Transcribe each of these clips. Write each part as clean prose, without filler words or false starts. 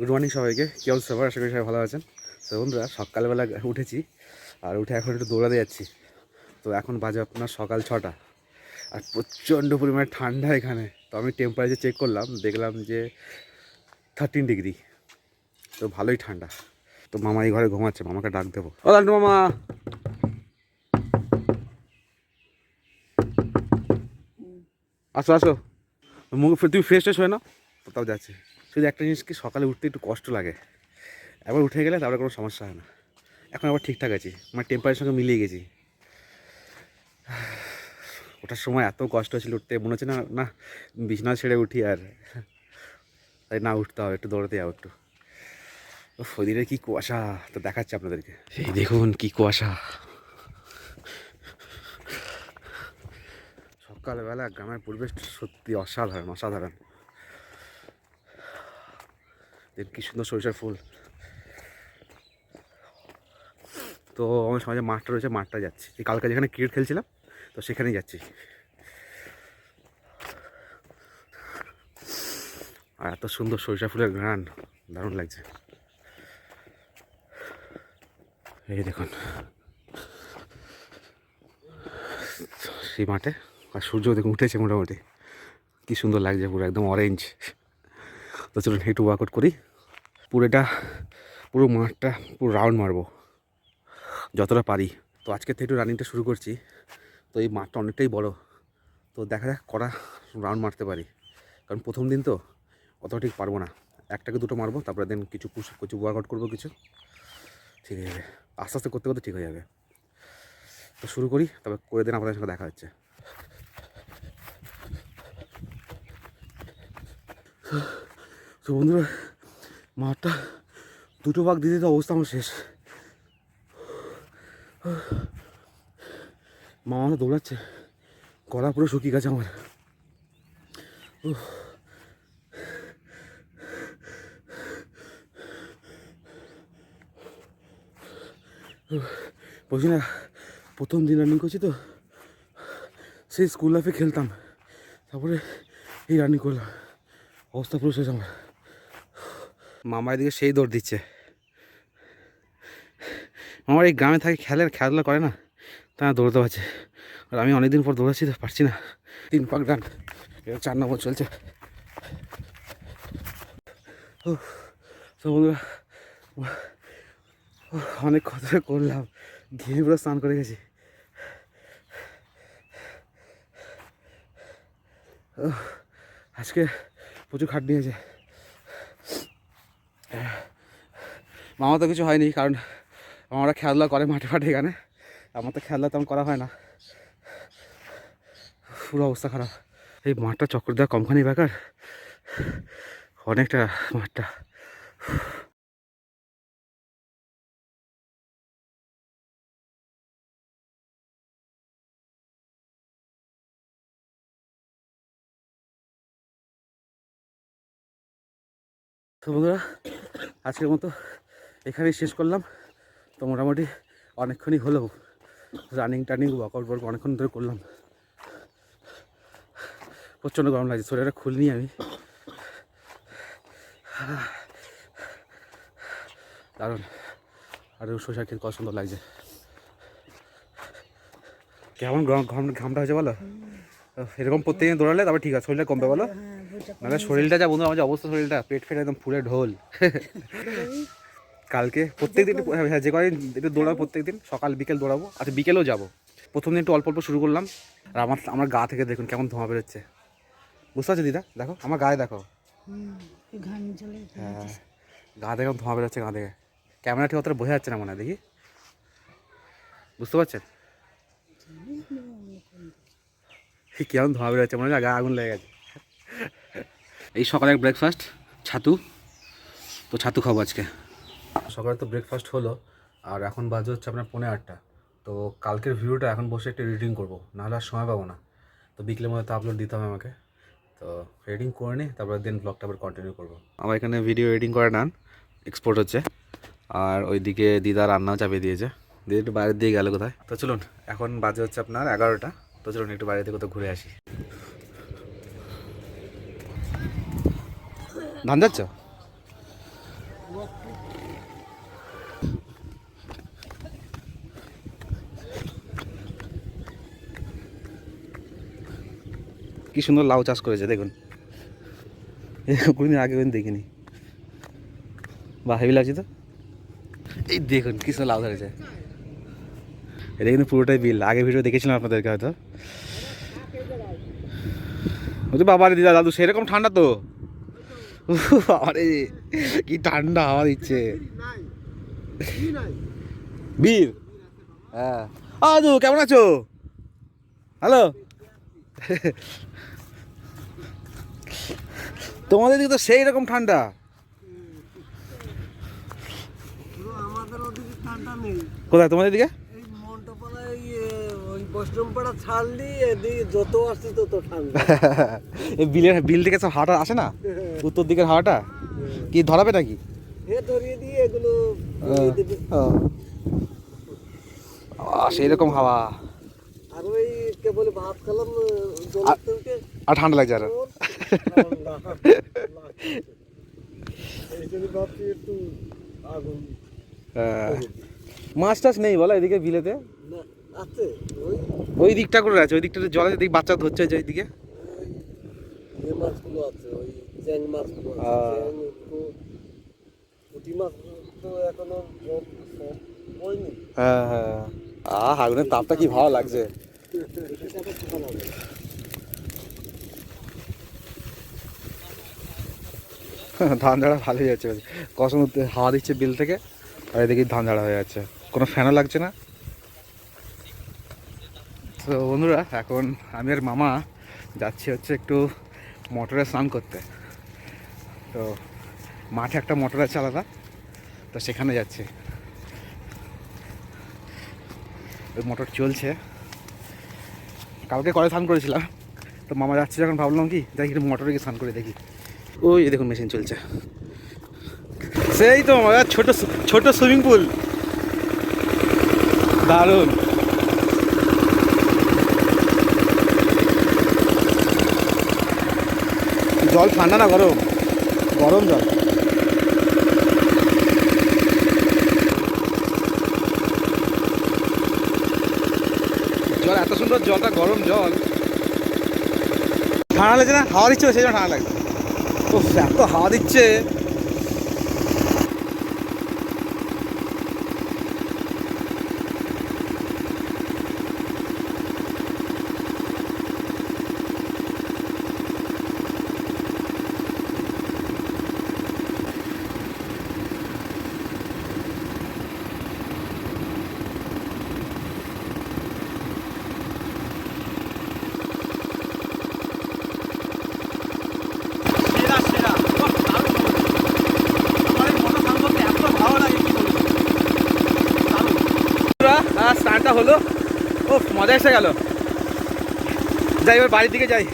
Good morning সবাইকে, কী অবস্থা সবার? আশা করি সবাই ভালো আছেন। তো বন্ধুরা, সকালবেলা উঠেছি আর উঠে এখন একটু দৌড়াতে যাচ্ছি। তো এখন বাজে আপনার সকাল 6টা আর প্রচণ্ড পরিমাণে ঠান্ডা এখানে। তো আমি টেম্পারেচার চেক করলাম, দেখলাম যে 13 ডিগ্রি। তো ভালোই ঠান্ডা। তো মামা এই ঘরে ঘুমাচ্ছে, মামাকে ডাক দেবো। ও লাল্টু মামা, আসো আসো। মুখ তুমি ফ্রেশ ট্রেশ হয়ে নাও। কোথাও যাচ্ছে। শুধু একটা জিনিস কি, সকালে উঠতে একটু কষ্ট লাগে। একবার উঠে গেলে তারপরে কোনো সমস্যা হয় না। এখন আবার ঠিকঠাক আছি, আমার টেম্পারের সঙ্গে মিলিয়ে গেছি। ওঠার সময় এত কষ্ট হচ্ছিল উঠতে, মনে হচ্ছে না না বিছানা ছেড়ে উঠি আর, তাই না উঠতে হবে, একটু দৌড়াতে যাবো একটু। ওই দিনের কী কুয়াশা, তো দেখাচ্ছে আপনাদেরকে। এই দেখুন কী কুয়াশা। সকালবেলা গ্রামের পরিবেশ সত্যি অসাধারণ অসাধারণ। কি সুন্দর সরিষার ফুল। তো আমার সমাজে মাঠটা রয়েছে, মাঠটা যাচ্ছি। কালকে যেখানে ক্রিকেট খেলছিলাম, তো সেখানেই যাচ্ছি। আর এত সুন্দর সরিষা ফুলের ঘ্রাণ, দারুণ লাগছে। এই দেখুন সেই মাঠে, আর সূর্য দেখুন উঠেছে মোটামুটি, কী সুন্দর লাগছে, পুরো একদম অরেঞ্জ। তো চলুন একটু ওয়ার্কআউট করি। পুরো মাঠটা পুরো রাউন্ড মারবো যতটা পারি। তো আজকে থেকে একটু রানিংটা শুরু করছি। তো এই মাঠটা অনেকটাই বড়, তো দেখা যাক কটা রাউন্ড মারতে পারি। কারণ প্রথম দিন তো অতটা ঠিক পারবো না, একটাকে দুটো মারবো, তারপরে দেন কিছু ওয়ার্কআউট করবো, কিছু ঠিক হয়ে যাবে। আস্তে আস্তে করতে করতে ঠিক হয়ে যাবে। তো শুরু করি, তবে করে দেন, আপনাদের সঙ্গে দেখা হচ্ছে। তো বন্ধুরা, মাঠটা দুটো ভাগ দিতে তো অবস্থা আমার শেষ। মামা তো দৌড়াচ্ছে, গলা পুরো শুকিয়ে গেছে আমার। বলছি না, প্রথম দিন রানিং করছি তো, সেই স্কুল লাইফে খেলতাম, তারপরে এই রানিং করলাম, অবস্থা পুরো শেষ আমার। মামা এদিকে সেই দৌড় দিচ্ছে। আমার এই গ্রামে থাকে, খেলাধুলা করে না, তা দৌড়তে পারছে। আর আমি অনেকদিন পর দৌড়াচ্ছি তো পারছি না। 3 পাক রান, 4 নম্বর চলছে। তো বন্ধুরা, অনেক কথা করলাম, ঘেমে পুরো স্নান করে গেছি। আজকে প্রচুর খাটনি হয়েছে। মামা তো কিছু হয়নি, কারণ মামারা খেলাধুলা করে মাঠে ফাটে এখানে, আমার তো খেলাধুলা তেমন করা হয় না। পুরো অবস্থা খারাপ। এই মাঠটা চক্কর দেওয়া কমখানি বেকার, অনেকটা মাঠটা। তো বন্ধুরা, আজকের মতো এখানেই শেষ করলাম। তো মোটামুটি অনেকক্ষণই হলো রানিং টানিং ওয়ার্কআউট অনেকক্ষণ ধরে করলাম। প্রচণ্ড গরম লাগছে, শরীরটা খুলিনি আমি। কারণ আর শরীর খেতে কত সুন্দর লাগছে। কেমন ঘামটা হয়েছে বলো? এরকম প্রত্যেকদিন দৌড়ালে তারপর ঠিক আছে, শরীরটা কমবে বলো। নাহলে শরীরটা যা বন্ধু, আমার যে অবস্থা, শরীরটা পেট ফেটে একদম ফুলে ঢোল। কালকে প্রত্যেকদিন হ্যাঁ, যে কদিন একটু দৌড়াবো, প্রত্যেকদিন সকাল বিকেল দৌড়াবো। আচ্ছা বিকেলেও যাবো। প্রথম দিন একটু অল্প অল্প শুরু করলাম। আর আমার গা থেকে দেখুন কেমন ধোঁয়া বেরোচ্ছে, বুঝতে পারছো দিদা? দেখো আমার গায়ে, দেখো। হ্যাঁ, গা থেকে ধোঁয়া বেরোচ্ছে, গা থেকে। ক্যামেরা ঠিক অতটা বোঝা যাচ্ছে না মনে হয়, দেখি, বুঝতে পারছেন কেমন ধোঁয়া বেরোচ্ছে? মনে হয় গায়ে আগুন লেগে গেছে। এই সকালে ব্রেকফাস্ট ছাতু, তো ছাতু খাবো আজকে। সকালে তো ব্রেকফাস্ট হলো, আর এখন বাজে হচ্ছে আপনার 8:45। তো কালকের ভিডিওটা এখন বসে একটু এডিটিং করবো, নাহলে আর সময় পাবো না। তো বিকেলের মধ্যে তো আপলোড দিতে হবে আমাকে। তো এডিটিং করে নিই, তারপরে দিন ব্লগটা আবার কন্টিনিউ করবো। আমার এখানে ভিডিও এডিটিং করে নেন, এক্সপোর্ট হচ্ছে। আর ওইদিকে দিদা রান্নাও চাপিয়ে দিয়েছে। দিদি একটু বাইরের দিয়ে গেল কোথায়। তো চলুন, এখন বাজে হচ্ছে আপনার 11টা। তো চলুন একটু বাইরে থেকে কোথাও ঘুরে আসি। ধান যাচ্ছ? কি সুন্দর লাউ চাষ করেছে দেখুন, কোনদিন আগে কোনদিন দেখিনি। বাহ, হেভি লাগছে তো। এই দেখুন কি সুন্দর লাউ ধরেছে। এটা কিন্তু পুরোটাই বিল, আগে ভিডিও দেখেছিলাম আপনাদেরকে হয়তো। বলছি বাবা রে দিদা দাদু সেরকম ঠান্ডা তো, আরে কি ঠান্ডা হাওয়া দিচ্ছে। বীর, হ্যাঁ দাদু কেমন আছো? হ্যালো। তোমাদের দিকে তো সেই রকম ঠান্ডা। আমাদের ওদিকে ঠান্ডা নেই। কোথায় তোমাদের দিকে? এই মন্টপাড়ায় ওই বৈষ্ণবপাড়া ছাড়লি এদিকে যত আসছে তত ঠান্ডা। এই বিল থেকে সব হাওয়াটা আসে না, উত্তর দিকের হাওয়াটা কি ধরাবে নাকি? ধরিয়ে দিয়ে এগুলো সেই রকম হাওয়া। আর ওই কেবল ভাত খেলাম জলের থেকে, আর ঠান্ডা লাগছে আরো। এই জন্য ভাবছি একটু আগুন। মাছ টাছ নেই বলো এদিকে বিলেতে? না আছে ওই ওই দিকটা করে আছে, ওই দিকটাতে জল আছে, বাচ্চা ধরছে যে ওইদিকে ওই মাছগুলো আছে, ওই চ্যাং মাছগুলো আছে, চ্যাং একটু পুঁটি মাছ তো এখনো জল সব হয়নি। হ্যাঁ হ্যাঁ, আগুনের তাপটা কি ভালো লাগছে। ধান ঝাড়া ভালোই যাচ্ছে, কসম হাওয়া দিচ্ছে বিল থেকে, আর এদিকে ধান ঝাড়া হয়ে যাচ্ছে, কোনো ফ্যানও লাগছে না। তো বন্ধুরা এখন আমি আর মামা যাচ্ছি হচ্ছে একটু মোটরে স্নান করতে। তো মাঠে একটা মোটর আছে আলাদা, তো সেখানে যাচ্ছি। ওই মোটর চলছে, কালকে করে স্নান করেছিলাম, তো মামা যাচ্ছে যখন ভাবলাম কি যাই একটু মোটরে গিয়ে স্নান করে দেখি। ওই দেখুন মেশিন চলছে, সেই তো ছোট ছোট সুইমিং পুল, দারুণ। জল ঠান্ডা না গরম? গরম জল। জল এত সুন্দর, জলটা গরম জল। ঠান্ডা লাগছে না, হাওয়া দিচ্ছে সেই জন্য ঠান্ডা লাগছে। ও এত হাওয়া দিচ্ছে। স্নানটা হলো, ও মজা এসে গেল। যাই এবার বাড়ির দিকে যাই,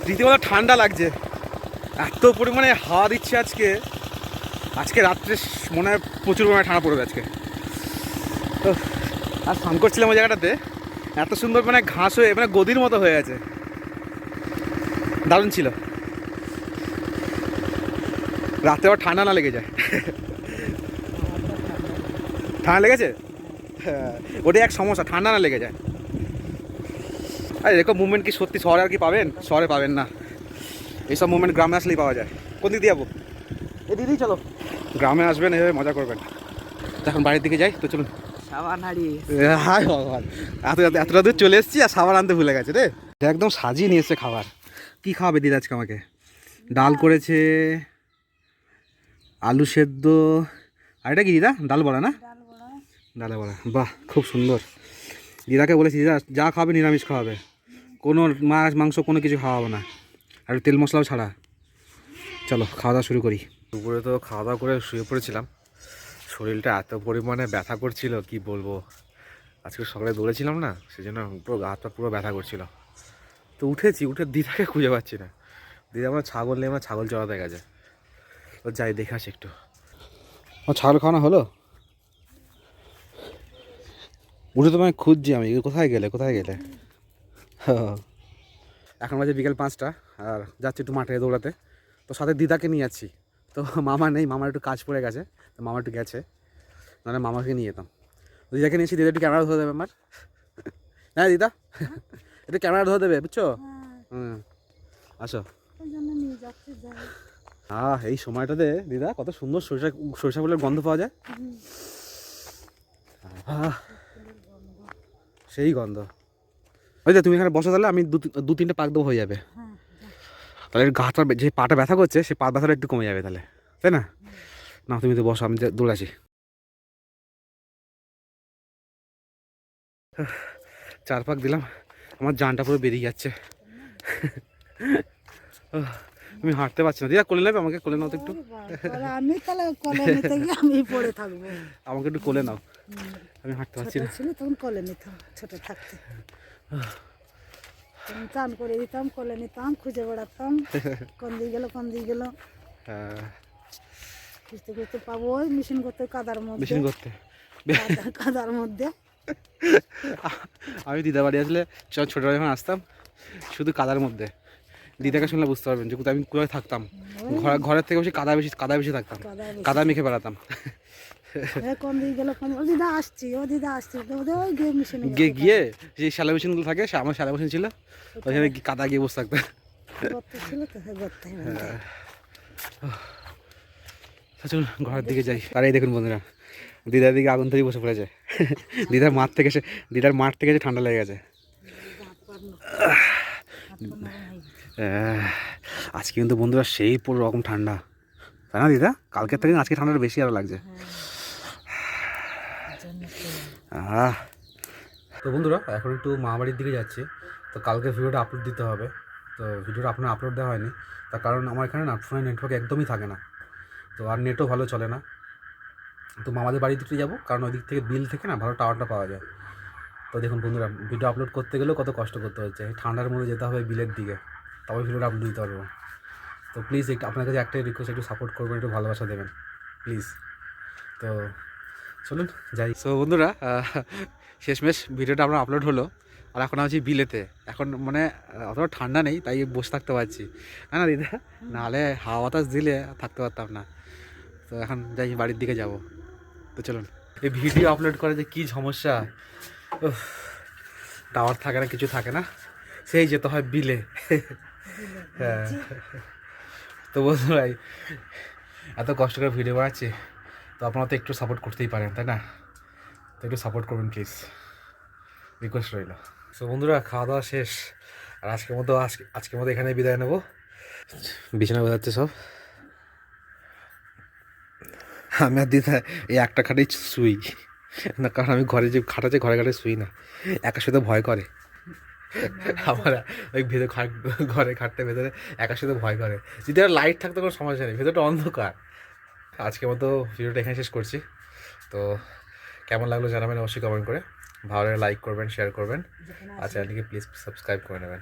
রীতিমতো ঠান্ডা লাগছে, এত পরিমাণে হাওয়া দিচ্ছে আজকে। আজকে রাত্রে মনে হয় প্রচুর পরিমাণে ঠান্ডা পড়বে আজকে। তো আর স্নান করছিলাম ওই জায়গাটাতে, এত সুন্দর মানে ঘাস হয়ে মানে গদির মতো হয়ে আছে, দারুণ ছিল। রাত্রে আবার ঠান্ডা না লেগে যায়। ঠান্ডা লেগেছে? হ্যাঁ, ওটাই এক সমস্যা, ঠান্ডা না লেগে যায়। আর এরকম মুভমেন্ট কি সত্যি শহরে আর কি পাবেন? শহরে পাবেন না, এইসব মুভমেন্ট গ্রামে আসলেই পাওয়া যায়। কোন দিক দিয়ে যাবো? এ দিদি চলো, গ্রামে আসবেন এভাবে মজা করবেন। এখন বাড়ির দিকে যাই, তো চলুন। সাবান হারিয়ে হাই ভগবান, এতটা দূর চলে এসেছি আর সাবান আনতে ভুলে গেছে রে। একদম সাজিয়ে নিয়ে এসছে খাবার। কি খাওয়াবে দিদি আজকে আমাকে? ডাল করেছে, আলু সেদ্ধ, আর এটা কি দিদা? ডাল বড়া না? ডালে বড়া, বাহ খুব সুন্দর। দিদাকে বলেছি দিদা যা খাবে নিরামিষ খাওয়াবে, কোনো মাছ মাংস কোনো কিছু খাওয়াবো না, আর তেল মশলাও ছাড়া। চলো খাওয়া দাওয়া শুরু করি। দুপুরে তো খাওয়া দাওয়া করে শুয়ে পড়েছিলাম, শরীরটা এত পরিমাণে ব্যথা করছিল কি বলবো। আজকে সকালে দৌড়েছিলাম না, সেই জন্য পুরো গা হাতটা পুরো ব্যথা করছিল। তো উঠেছি, উঠে দিদাকে খুঁজে পাচ্ছি না। দিদা আমার ছাগল নিয়ে আমার ছাগল চড়াতে গেছে, তো যাই দেখে আসি একটু। ও ছাগল খাওয়ানো হলো? উঠে তোমায় খুঁজছি আমি, কোথায় গেলে কোথায় গেলে। এখন বাজে বিকেল 5টা, আর যাচ্ছি একটু মাঠে দৌড়াতে। তো সাথে দিদাকে নিয়ে যাচ্ছি, তো তো মামা নেই, মামার একটু কাজ পড়ে গেছে, তো মামা একটু গেছে, নাহলে মামাকে নিয়ে যেতাম। দিদাকে নিয়েছি, দিদা একটু ক্যামেরা ধরে দেবে আমার। হ্যাঁ দিদা, একটু ক্যামেরা ধরে দেবে, বুঝছো? হুম, আসো। এই সময়টাতে দিদা কত সুন্দর সরিষা ফুলের গন্ধ পাওয়া যায়। সেই গন্ধ। ওই যে তুমি এখানে বসো, তাহলে আমি দু তিনটে পাক দেবো, হয়ে যাবে। তাহলে গাছটা যে পাটা ব্যথা করছে, সেই পা ব্যথাটা একটু কমে যাবে তাহলে, তাই না? না তুমি তো বসো, আমি দৌড়ে আসি। 4 পাক দিলাম, আমার জানটা পুরো বেরিয়ে যাচ্ছে। আমি হাঁটতে পারছি না। দিদা কোলে নেবে আমাকে, কোলে নাও তো একটু। আমি তাহলে কোলে নিতে গিয়ে আমি পড়ে থাকবো। আমাকে একটু কোলে নাও, আমি হাঁটতে পারছি না। ছিল তখন কোলে নিতাম ছোট থাকতে, তখন চান করে দিতাম, কোলে নিতাম, খুঁজে বেড়াতাম কোন দিকে গেল কোন দিকে গেল, খুঁজতে খুঁজতে পাবো ওই মেশিন করতে কাদার মধ্যে, মেশিন করতে। কাদার মধ্যে। আমি দিদা বাড়ি আসলে ছোটবেলা যখন আসতাম, শুধু কাদার মধ্যে। দিদাকে শুনলে বুঝতে পারবেন যে কোথায় আমি কোথায় থাকতাম। ঘরের থেকে বেশি কাদা বেশি থাকতাম, কাদা মেখে বেড়াতাম। কোন দিকে গেল কোন, ও দিদা আসছি, ও দিদা আসছি, ওই গিয়ে মেশিনে গিয়ে যে শ্যালা মেশিনগুলো থাকে, আমার শ্যালা মেশিন ছিল, ওইখানে কাদা গিয়ে বসে থাকতাম। গর্ত ছিল তো, গর্তে চল ঘরের দিকে যাই। আর এই দেখুন বন্ধুরা, দিদার দিকে আগুন তৈরি বসে পড়েছে। দিদার মাঠ থেকে এসে ঠান্ডা লেগে গেছে। আজকে কিন্তু বন্ধুরা সেই পুরো রকম ঠান্ডা, তাই না দিদা? কালকের থেকে আজকে ঠান্ডাটা বেশি আরো লাগছে। তো বন্ধুরা এখন একটু মামাবাড়ির দিকে যাচ্ছি। তো কালকে ভিডিওটা আপলোড দিতে হবে। তো ভিডিওটা আপনার আপলোড দেওয়া হয়নি, তার কারণ আমার এখানে না ফোনে নেটওয়ার্ক একদমই থাকে না, তো আর নেটও ভালো চলে না। তো মামাদের বাড়ির দিকে যাবো, কারণ ওই দিক থেকে বিল থেকে না ভালো টাওয়ারটা পাওয়া যায়। তো দেখুন বন্ধুরা, ভিডিও আপলোড করতে গেলেও কত কষ্ট করতে হচ্ছে, ঠান্ডার মধ্যে যেতে হবে বিলের দিকে, তবে ভিডিওটা আপলোড দিতে পারবো। তো প্লিজ একটু আপনার কাছে একটাই রিকোয়েস্ট, একটু সাপোর্ট করবেন, একটু ভালোবাসা দেবেন প্লিজ। তো চলুন যাই। সো বন্ধুরা, শেষমেশ ভিডিওটা আপনার আপলোড হলো, আর এখন আছি বিলেতে। এখন মানে অতটা ঠান্ডা নেই, তাই বসে থাকতে পারছি, হ্যাঁ না দিদা? নাহলে হাওয়া বাতাস দিলে থাকতে পারতাম না। তো এখন যাই, বাড়ির দিকে যাব। তো চলুন। এই ভিডিও আপলোড করে যে কী সমস্যা, টাওয়ার থাকে না, কিছু থাকে না, সেই যেতে হয় বিলে। হ্যাঁ, তো বন্ধুরা এত কষ্ট করে ভিডিও বানাচ্ছি, তো আপনারা তো একটু সাপোর্ট করতেই পারেন, তাই না? তো একটু সাপোর্ট করবেন প্লিজ, রিকোয়েস্ট রইল। সো বন্ধুরা, খাওয়া দাওয়া শেষ, আর আজকের মতো এখানে বিদায় নেবো। বিছানা বোঝাচ্ছে সব, আমি আর দিদা এই একটা খাটেই শুই না, কারণ আমি ঘরে যে খাট আছে, ঘরে শুই না, একা শুতে ভয় করে আমার। ওই ঘরে খাটতে ভেতরে একা শুতে ভয় করে। যদি আর লাইট থাকতো কোনো সমস্যা নেই, ভেতরটা অন্ধকার। আজকের মতো ভিডিওটা এখানে শেষ করছি। তো কেমন লাগলো জানাবেন অবশ্যই কমেন্ট করে, ভালো লাগলে লাইক করবেন, শেয়ার করবেন, আর চ্যানেলটিকে প্লিজ সাবস্ক্রাইব করে নেবেন।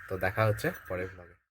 তো দেখা হচ্ছে পরের ব্লগে।